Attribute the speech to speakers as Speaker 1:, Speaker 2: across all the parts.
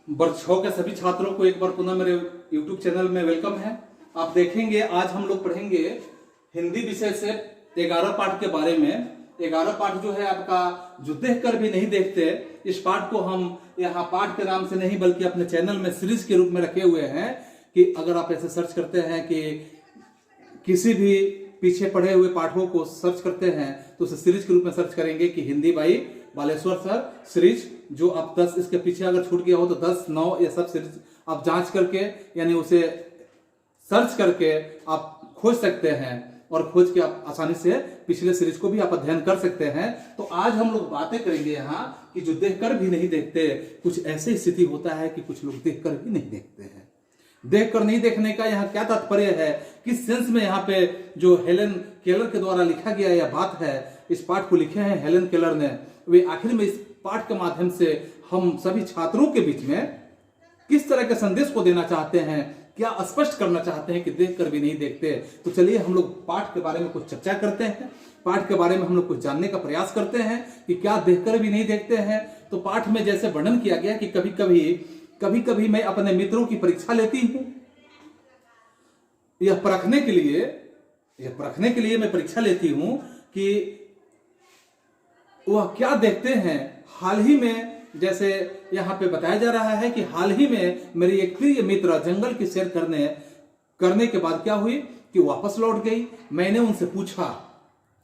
Speaker 1: वर्ग 6 के सभी छात्रों को एक बार पुनः मेरे YouTube चैनल में वेलकम है। आप देखेंगे आज हम लोग पढ़ेंगे हिंदी विषय से 11 पाठ के बारे में। 11 पाठ जो है आपका जो देखकर भी नहीं देखते, इस पाठ को हम यहाँ पाठ के नाम से नहीं बल्कि अपने चैनल में सीरीज के रूप में रखे हुए हैं कि अगर आप ऐसे सर्च करते हैं कि किसी भी पीछे पढ़े हुए पाठों को सर्च करते हैं तो उसे सीरीज के रूप में सर्च करेंगे कि Hindi by Baleshwar sir series. जो आप 10 इसके पीछे अगर छूट गया हो तो 10, 9 ये सब सीरीज आप जांच करके यानी उसे सर्च करके आप खोज सकते हैं और खोज के आप आसानी से पिछले सीरीज को भी आप अध्ययन कर सकते हैं। तो आज हम लोग बातें करेंगे यहाँ कि जो देखकर भी नहीं देखते, कुछ ऐसी स्थिति होता है कि कुछ लोग देखकर भी नहीं देखते हैं। देखकर नहीं देखने का यहाँ क्या तात्पर्य है, किस सेंस में यहाँ पे जो हेलन केलर के द्वारा लिखा गया यह बात है। इस पाठ को लिखे हैं हेलन केलर ने। वे आखिर में इस पाठ के माध्यम से हम सभी छात्रों के बीच में किस तरह के संदेश को देना चाहते हैं, क्या स्पष्ट करना चाहते हैं कि देखकर भी नहीं देखते। तो चलिए हम लोग पाठ के बारे में कुछ चर्चा करते हैं, पाठ के बारे में हम लोग कुछ जानने का प्रयास करते हैं कि क्या देखकर भी नहीं देखते हैं। तो पाठ में जैसे वर्णन किया गया कि कभी कभी मैं अपने मित्रों की परीक्षा लेती हूं, यह परखने के लिए मैं परीक्षा लेती हूं कि वह क्या देखते हैं। हाल ही में जैसे यहां पे बताया जा रहा है कि हाल ही में मेरी एक प्रिय मित्र जंगल की सैर करने के बाद क्या हुई कि वापस लौट गई। मैंने उनसे पूछा,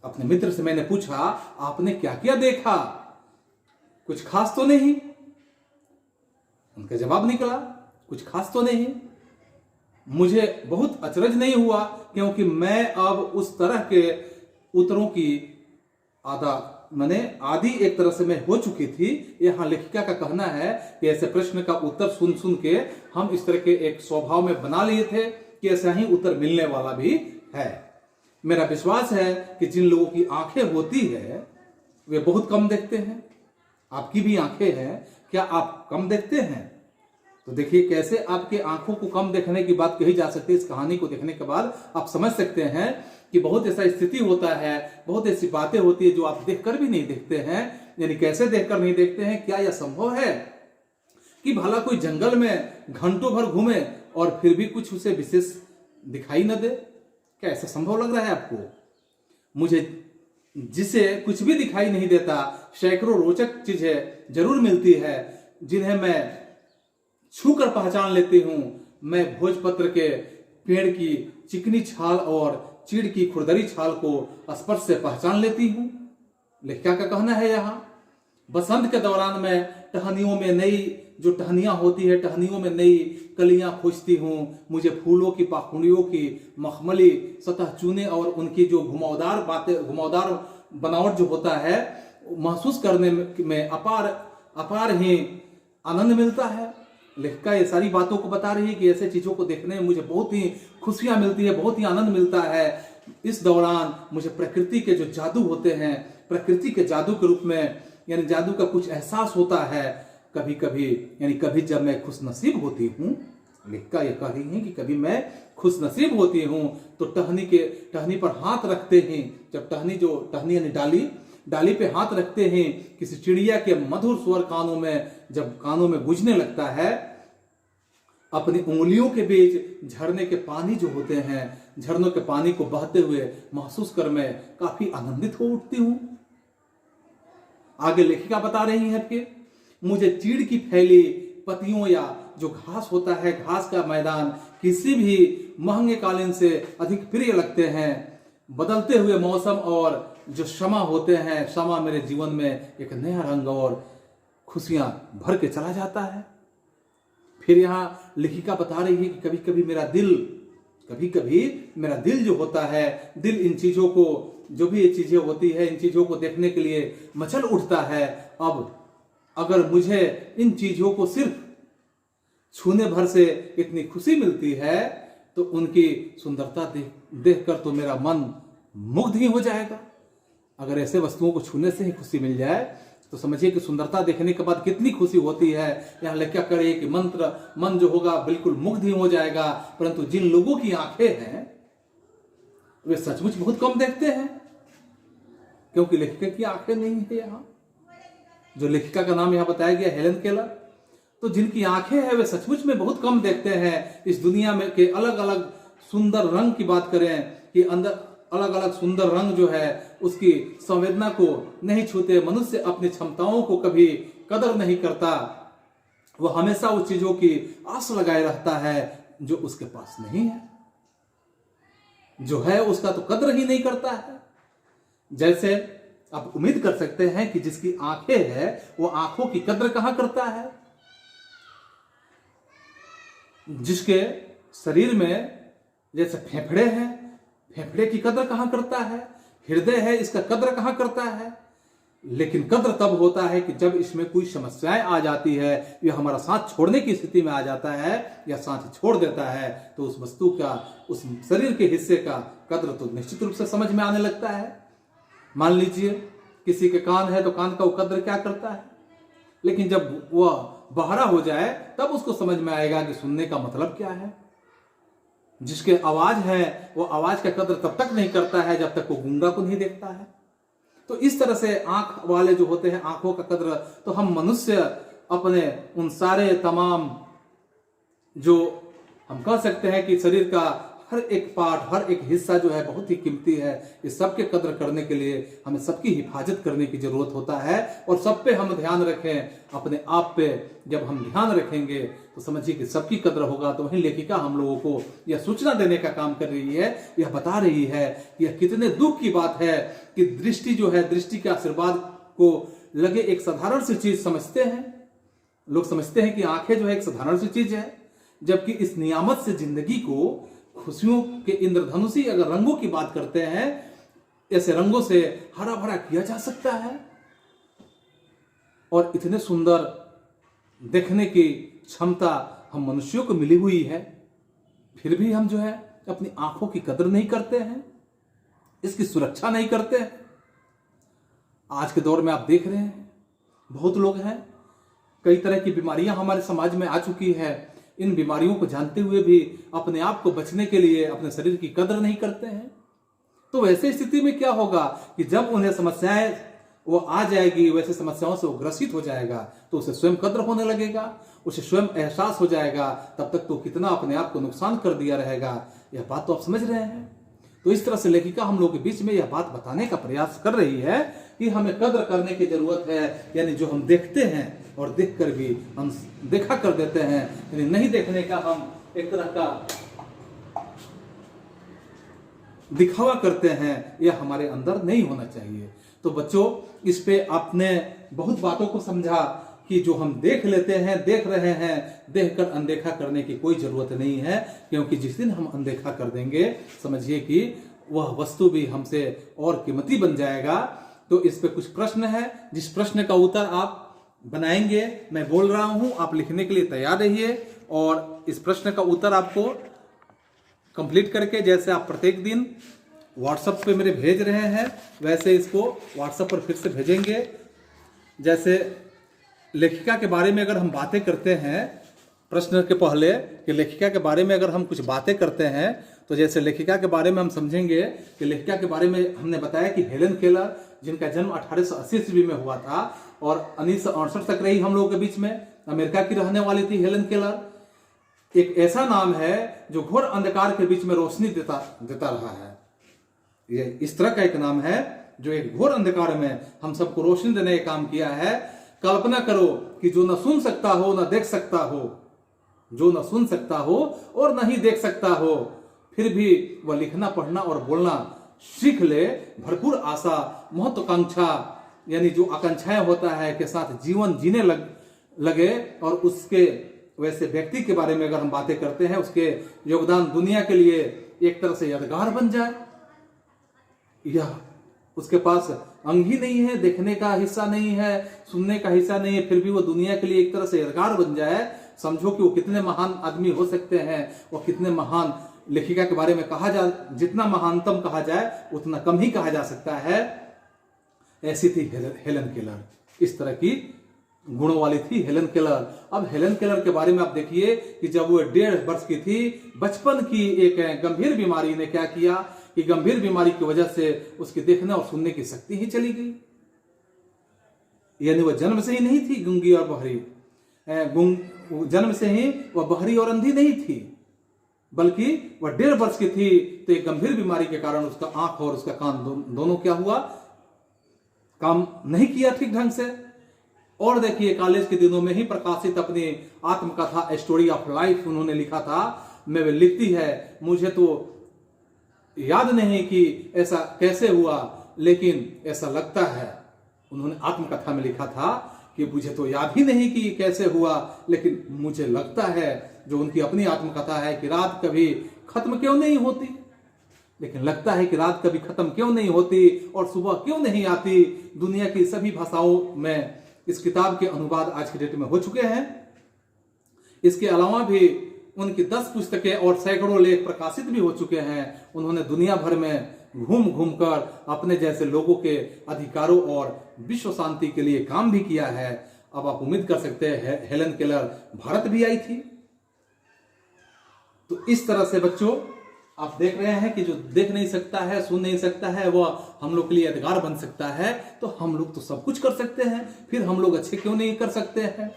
Speaker 1: अपने मित्र से मैंने पूछा, आपने क्या क्या देखा, कुछ खास तो नहीं। उनका जवाब निकला, कुछ खास तो नहीं। मुझे बहुत अचरज नहीं हुआ क्योंकि मैं अब उस तरह के उत्तरों की आदि एक तरह से मैं हो चुकी थी। यहां लेखिका का कहना है कि ऐसे प्रश्न का उत्तर सुन सुन के हम इस तरह के एक स्वभाव में बना लिए थे कि ऐसा ही उत्तर मिलने वाला भी है। मेरा विश्वास है कि जिन लोगों की आंखें होती है वे बहुत कम देखते हैं। आपकी भी आंखें हैं, क्या आप कम देखते हैं? तो देखिए कैसे आपके आंखों को कम देखने की बात कही जा सकती है। इस कहानी को देखने के बाद आप समझ सकते हैं कि बहुत ऐसा स्थिति होता है, बहुत ऐसी बातें होती है जो आप देखकर भी नहीं देखते हैं। यानी कैसे देखकर नहीं देखते हैं? क्या यह संभव है कि भला कोई जंगल में घंटों भर घूमे और फिर भी कुछ उसे विशेष दिखाई न दे? क्या ऐसा संभव लग रहा है आपको? मुझे जिसे कुछ भी दिखाई नहीं देता, सैकड़ों रोचक चीजें जरूर मिलती है जिन्हें मैं छूकर पहचान लेती हूं। मैं भोजपत्र के पेड़ की चिकनी छाल और चीड़ की खुरदरी छाल को स्पर्श से पहचान लेती हूं। लेखिका का कहना है यहाँ, बसंत के दौरान मैं टहनियों में नई जो टहनियां होती है, टहनियों में नई कलियां खोजती हूं। मुझे फूलों की पाखुड़ियों की मखमली सतह चूने और उनकी जो घुमावदार बनावट जो होता है महसूस करने में अपार ही आनंद मिलता है। लेखिका ये सारी बातों को बता रही है कि ऐसे चीजों को देखने में मुझे बहुत ही खुशियां मिलती है, बहुत ही आनंद मिलता है। इस दौरान मुझे प्रकृति के जो जादू होते हैं, प्रकृति के जादू के रूप में यानी जादू का कुछ एहसास होता है। कभी जब मैं खुशनसीब होती हूँ, लेखिका ये कह रही है कि कभी मैं खुशनसीब होती हूँ तो टहनी पर हाथ रखते ही, जब टहनी यानी डाली पे हाथ रखते हैं, किसी चिड़िया के मधुर स्वर कानों में गूंजने लगता है। अपनी उंगलियों के बीच झरने के पानी जो होते हैं, झरनों के पानी को बहते हुए महसूस कर मैं काफी आनंदित हो उठती हूं। आगे लेखिका बता रही है कि मुझे चीड़ की फैली पत्तियों या जो घास होता है, घास का मैदान किसी भी महंगे कालीन से अधिक प्रिय लगते हैं। बदलते हुए मौसम और जो क्षमा होते हैं, क्षमा मेरे जीवन में एक नया रंग और खुशियां भर के चला जाता है। फिर यहाँ लेखिका बता रही है कि कभी कभी मेरा दिल जो होता है, दिल इन चीजों को, जो भी ये चीजें होती है, इन चीजों को देखने के लिए मचल उठता है। अब अगर मुझे इन चीजों को सिर्फ छूने भर से इतनी खुशी मिलती है तो उनकी सुंदरता देखकर तो मेरा मन मुग्ध ही हो जाएगा। अगर ऐसे वस्तुओं को छूने से ही खुशी मिल जाए तो समझिए कि सुंदरता देखने के बाद कितनी खुशी होती है। यहाँ लेखिका करे कि मन जो होगा बिल्कुल मुग्ध ही हो जाएगा। परंतु जिन लोगों की आंखें हैं वे सचमुच बहुत कम देखते हैं क्योंकि लेखिका की आंखें नहीं है। यहाँ जो लेखिका का नाम यहाँ बताया गया हेलन केलर, तो जिनकी आंखें हैं वे सचमुच में बहुत कम देखते हैं। इस दुनिया में के अलग अलग सुंदर रंग की बात करें कि अंदर अलग अलग सुंदर रंग जो है उसकी संवेदना को नहीं छूते। मनुष्य अपनी क्षमताओं को कभी कदर नहीं करता, वह हमेशा उस चीजों की आस लगाए रहता है जो उसके पास नहीं है। जो है उसका तो कदर ही नहीं करता है। जैसे आप उम्मीद कर सकते हैं कि जिसकी आंखें हैं वो आंखों की कदर कहां करता है। जिसके शरीर में जैसे फेफड़े हैं, फेफड़े की कदर कहां करता है। हृदय है, इसका कदर कहां करता है। लेकिन कद्र तब होता है कि जब इसमें कोई समस्याएं आ जाती है, या हमारा साथ छोड़ने की स्थिति में आ जाता है या साथ छोड़ देता है, तो उस वस्तु का, उस शरीर के हिस्से का कद्र तो निश्चित रूप से समझ में आने लगता है। मान लीजिए किसी के कान है तो कान का वो कद्र क्या करता है, लेकिन जब वह बहरा हो जाए तब उसको समझ में आएगा कि सुनने का मतलब क्या है। जिसके आवाज है वो आवाज का कद्र तब तक नहीं करता है जब तक वो गूंगा को नहीं देखता है। तो इस तरह से आंख वाले जो होते हैं, आंखों का कद्र तो हम मनुष्य अपने उन सारे तमाम, जो हम कह सकते हैं कि शरीर का हर एक पार्ट, हर एक हिस्सा जो है बहुत ही कीमती है। इस सब के कद्र करने के लिए हमें सबकी हिफाजत करने की जरूरत होता है, और सब पे हम ध्यान रखें। अपने आप पे जब हम ध्यान रखेंगे तो समझिए कि सबकी कद्र होगा। तो वही लेखिका हम लोगों को यह सूचना देने का काम कर रही है, यह बता रही है कि यह कितने दुख की बात है कि दृष्टि जो है, दृष्टि के आशीर्वाद को लगे एक साधारण सी चीज समझते हैं। लोग समझते हैं कि आंखें जो है एक साधारण सी चीज है, जबकि इस नियामत से जिंदगी को, खुशियों के इंद्रधनुषी अगर रंगों की बात करते हैं, ऐसे रंगों से हरा भरा किया जा सकता है। और इतने सुंदर देखने की क्षमता हम मनुष्यों को मिली हुई है, फिर भी हम जो है अपनी आंखों की कदर नहीं करते हैं, इसकी सुरक्षा नहीं करते हैं। आज के दौर में आप देख रहे हैं बहुत लोग हैं, कई तरह की बीमारियां हमारे समाज में आ चुकी है। इन बीमारियों को जानते हुए भी अपने आप को बचने के लिए अपने शरीर की कदर नहीं करते हैं। तो वैसे स्थिति में क्या होगा कि जब उन्हें समस्याएं वो आ जाएगी, वैसे समस्याओं से वो ग्रसित हो जाएगा, तो उसे स्वयं कद्र होने लगेगा, उसे स्वयं एहसास हो जाएगा। तब तक तो कितना अपने आप को नुकसान कर दिया रहेगा। यह बात तो आप समझ रहे हैं। तो इस तरह से लेखिका हम लोग के बीच में यह बात बताने का प्रयास कर रही है कि हमें कद्र करने की जरूरत है। यानी जो हम देखते हैं और देखकर भी हम देखा कर देते हैं, यानी नहीं देखने का हम एक तरह का दिखावा करते हैं, यह हमारे अंदर नहीं होना चाहिए। तो बच्चों, इस पे आपने बहुत बातों को समझा कि जो हम देख लेते हैं, देख रहे हैं, देखकर अनदेखा करने की कोई जरूरत नहीं है, क्योंकि जिस दिन हम अनदेखा कर देंगे, समझिए कि वह वस्तु भी हमसे और कीमती बन जाएगा। तो इस पे कुछ प्रश्न है, जिस प्रश्न का उत्तर आप बनाएंगे, मैं बोल रहा हूं, आप लिखने के लिए तैयार रहिए। और इस प्रश्न का उत्तर आपको कंप्लीट करके, जैसे आप प्रत्येक दिन व्हाट्सएप पे मेरे भेज रहे हैं, वैसे इसको व्हाट्सएप पर फिर से भेजेंगे। जैसे लेखिका के बारे में अगर हम बातें करते हैं, प्रश्न के पहले कि लेखिका के बारे में अगर हम कुछ बातें करते हैं, तो जैसे लेखिका के बारे में हम समझेंगे कि लेखिका के बारे में हमने बताया कि हेलन केलर, जिनका जन्म 1880 ईस्वी में हुआ था और 1968 तक रही हम लोगों के बीच में, अमेरिका की रहने वाली थी हेलन केलर। एक ऐसा नाम है जो घोर अंधकार के बीच में रोशनी देता रहा है। ये इस तरह का एक नाम है जो एक घोर अंधकार में हम सबको रोशनी देने का काम किया है। कल्पना करो कि जो न सुन सकता हो, न देख सकता हो, जो न सुन सकता हो और न ही देख सकता हो, फिर भी वह लिखना, पढ़ना और बोलना सीख ले। भरपूर आशा, महत्वाकांक्षा, यानी जो आकांक्षाएं होता है के साथ जीवन जीने लगे, और उसके वैसे व्यक्ति के बारे में अगर हम बातें करते हैं, उसके योगदान दुनिया के लिए एक तरह से यादगार बन जाए। यह उसके पास अंग ही नहीं है, देखने का हिस्सा नहीं है, सुनने का हिस्सा नहीं है, फिर भी वो दुनिया के लिए एक तरह से यादगार बन जाए। समझो कि वो कितने महान आदमी हो सकते हैं, और कितने महान लेखिका के बारे में कहा जा, जितना महानतम कहा जाए उतना कम ही कहा जा सकता है। ऐसी थी हेलन केलर, इस तरह की गुणों वाली थी हेलन केलर। अब हेलन केलर के बारे में आप देखिए कि जब वो 1.5 वर्ष की थी, बचपन की एक गंभीर बीमारी ने क्या किया कि गंभीर बीमारी की वजह से उसकी देखने और सुनने की शक्ति ही चली गई। यानी वह जन्म से ही नहीं थी गूंगी और बहरी, जन्म से ही वह बहरी और अंधी नहीं थी, बल्कि वह 1.5 वर्ष की थी तो एक गंभीर बीमारी के कारण उसका आंख और उसका कान दोनों क्या हुआ, काम नहीं किया ठीक ढंग से। और देखिए कॉलेज के दिनों में ही प्रकाशित अपनी आत्मकथा स्टोरी ऑफ लाइफ उन्होंने लिखा था, मैं वे लिखती है, मुझे तो याद नहीं कि ऐसा कैसे हुआ, लेकिन ऐसा लगता है, उन्होंने आत्मकथा में लिखा था कि मुझे तो याद ही नहीं कि कैसे हुआ, लेकिन मुझे लगता है, जो उनकी अपनी आत्मकथा है, कि रात कभी खत्म क्यों नहीं होती, लेकिन लगता है कि रात कभी खत्म क्यों नहीं होती और सुबह क्यों नहीं आती। दुनिया की सभी भाषाओं में इस किताब के अनुवाद आज की डेट में हो चुके हैं। इसके अलावा भी उनकी 10 पुस्तकें और सैकड़ों लेख प्रकाशित भी हो चुके हैं। उन्होंने दुनिया भर में घूम घूम कर अपने जैसे लोगों के अधिकारों और विश्व शांति के लिए काम भी किया है। अब आप उम्मीद कर सकते हैं हेलन केलर भारत भी आई थी। तो इस तरह से बच्चों आप देख रहे हैं कि जो देख नहीं सकता है, सुन नहीं सकता है, वह हम लोग के लिए यादगार बन सकता है। तो हम लोग तो सब कुछ कर सकते हैं, फिर हम लोग अच्छे क्यों नहीं कर सकते हैं।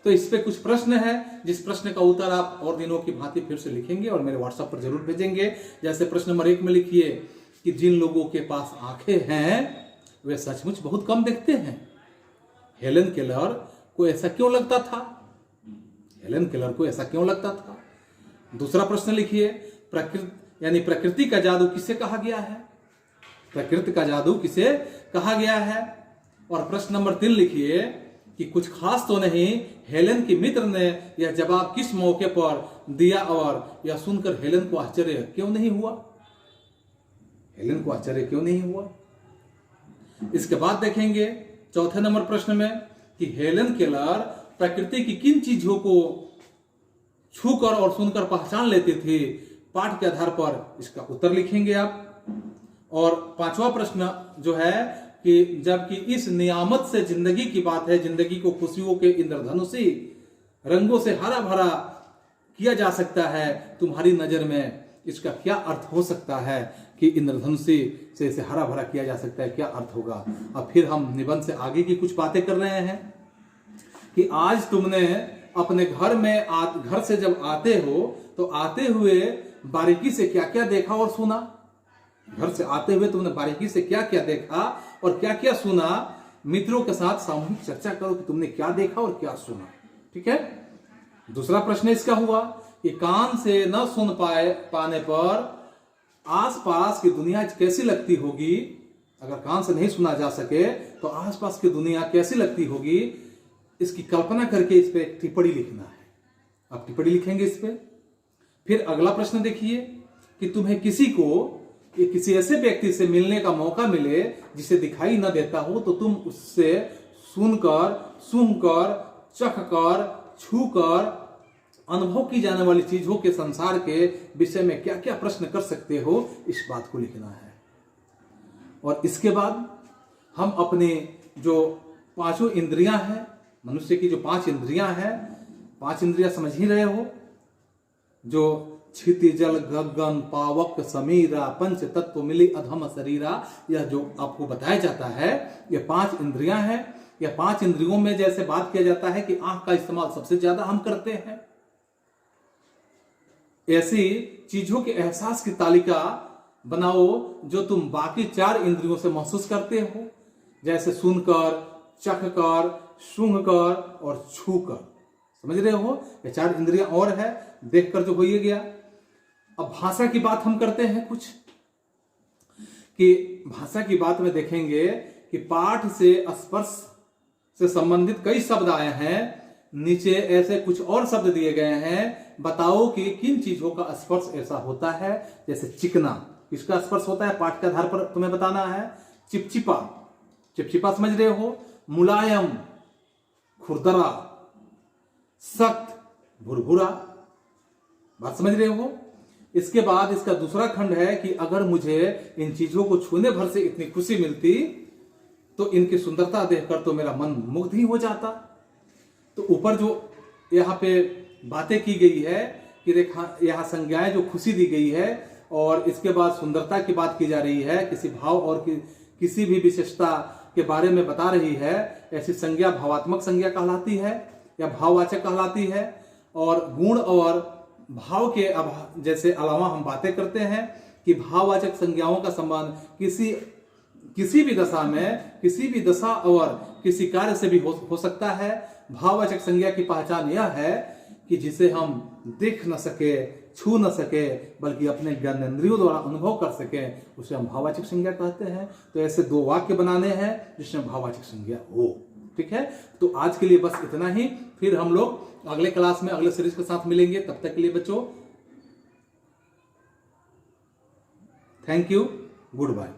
Speaker 1: तो इस पे कुछ प्रश्न है, जिस प्रश्न का उत्तर आप और दिनों की भांति फिर से लिखेंगे और मेरे व्हाट्सएप पर जरूर भेजेंगे। जैसे प्रश्न नंबर 1 में लिखिए कि जिन लोगों के पास आंखें हैं वे सचमुच बहुत कम देखते हैं। हेलन केलर को ऐसा क्यों लगता था? हेलन केलर को ऐसा क्यों लगता था? दूसरा प्रश्न लिखिए, प्रकृति का जादू किसे कहा गया है? प्रकृति का जादू किसे कहा गया है? और प्रश्न नंबर 3 लिखिए कि कुछ खास तो नहीं, हेलन के मित्र ने यह जवाब किस मौके पर दिया और यह सुनकर हेलन को आश्चर्य क्यों नहीं हुआ? हेलन को आश्चर्य क्यों नहीं हुआ? इसके बाद देखेंगे चौथे नंबर प्रश्न में कि हेलन केलर प्रकृति की किन चीजों को छूकर और सुनकर पहचान लेती थी। पाठ के आधार पर इसका उत्तर लिखेंगे आप। और 5वां प्रश्न जो है कि जबकि इस नियामत से जिंदगी की बात है, जिंदगी को खुशियों के इंद्रधनुषी रंगों से हरा भरा किया जा सकता है, तुम्हारी नजर में इसका क्या अर्थ हो सकता है कि इंद्रधनुषी से इसे हरा भरा किया जा सकता है, क्या अर्थ होगा? अब फिर हम निबंध से आगे की कुछ बातें कर रहे हैं कि आज तुमने अपने घर से जब आते हो तो आते हुए बारीकी से क्या क्या देखा और सुना। घर से आते हुए तुमने बारीकी से क्या क्या देखा और क्या क्या सुना। मित्रों के साथ सामूहिक चर्चा करो कि तुमने क्या देखा और क्या सुना। ठीक है। दूसरा प्रश्न इसका हुआ कि कान से न सुन पाने पर आसपास की दुनिया कैसी लगती होगी। अगर कान से नहीं सुना जा सके तो आसपास की दुनिया कैसी लगती होगी, इसकी कल्पना करके इस पे एक टिप्पणी लिखना है। आप टिप्पणी लिखेंगे इस पे। फिर अगला प्रश्न देखिए कि तुम्हें किसी ऐसे व्यक्ति से मिलने का मौका मिले जिसे दिखाई न देता हो, तो तुम उससे सुनकर, सूंघकर, चखकर, छूकर अनुभव की जाने वाली चीजों के संसार के विषय में क्या क्या प्रश्न कर सकते हो, इस बात को लिखना है। और इसके बाद हम अपने जो 5 इंद्रियां हैं, मनुष्य की जो 5 इंद्रियां हैं, 5 इंद्रियां समझ ही रहे हो, जो क्षिति जल गगन पावक समीरा पंच तत्व मिली अधम शरीरा, यह जो आपको बताया जाता है ये 5 इंद्रियां हैं। यह 5 इंद्रियों में जैसे बात किया जाता है कि आंख का इस्तेमाल सबसे ज्यादा हम करते हैं, ऐसी चीजों के एहसास की तालिका बनाओ जो तुम बाकी 4 इंद्रियों से महसूस करते हो, जैसे सुनकर, चखकर, सूंघकर और छूकर। समझ रहे हो, ये 4 इंद्रियां और है, देखकर जो हो ही गया। अब भाषा की बात हम करते हैं कुछ, कि भाषा की बात में देखेंगे कि पाठ से स्पर्श से संबंधित कई शब्द आए हैं। नीचे ऐसे कुछ और शब्द दिए गए हैं, बताओ कि किन चीजों का स्पर्श ऐसा होता है। जैसे चिकना, किसका स्पर्श होता है, पाठ के आधार पर तुम्हें बताना है। चिपचिपा, चिपचिपा समझ रहे हो। मुलायम, खुरदरा, सख्त, भुरभुरा, बात समझ रहे हो। इसके बाद इसका दूसरा खंड है कि अगर मुझे इन चीजों को छूने भर से इतनी खुशी मिलती तो इनकी सुंदरता देखकर तो मेरा मन मुग्ध ही हो जाता। तो ऊपर जो यहाँ पे बातें की गई है कि देखा, यहाँ संज्ञाएं जो खुशी दी गई है और इसके बाद सुंदरता की बात की जा रही है, किसी भाव और किसी भी विशेषता के बारे में बता रही है, ऐसी संज्ञा भावात्मक संज्ञा कहलाती है। या भाववाचक कहलाती है। और गुण और भाव के जैसे अलावा हम बातें करते हैं कि भाववाचक संज्ञाओं का संबंध किसी भी दशा में, किसी भी दशा और किसी कार्य से भी हो सकता है। भाववाचक संज्ञा की पहचान यह है कि जिसे हम देख न सके, छू न सके, बल्कि अपने ज्ञानेंद्रियों द्वारा अनुभव कर सके, उसे हम भाववाचक संज्ञा कहते हैं। तो ऐसे 2 वाक्य बनाने हैं जिसमें भाववाचक संज्ञा हो। ठीक है, तो आज के लिए बस इतना ही। फिर हम लोग अगले क्लास में अगले सीरीज के साथ मिलेंगे। तब तक के लिए बच्चों, थैंक यू, गुड बाय।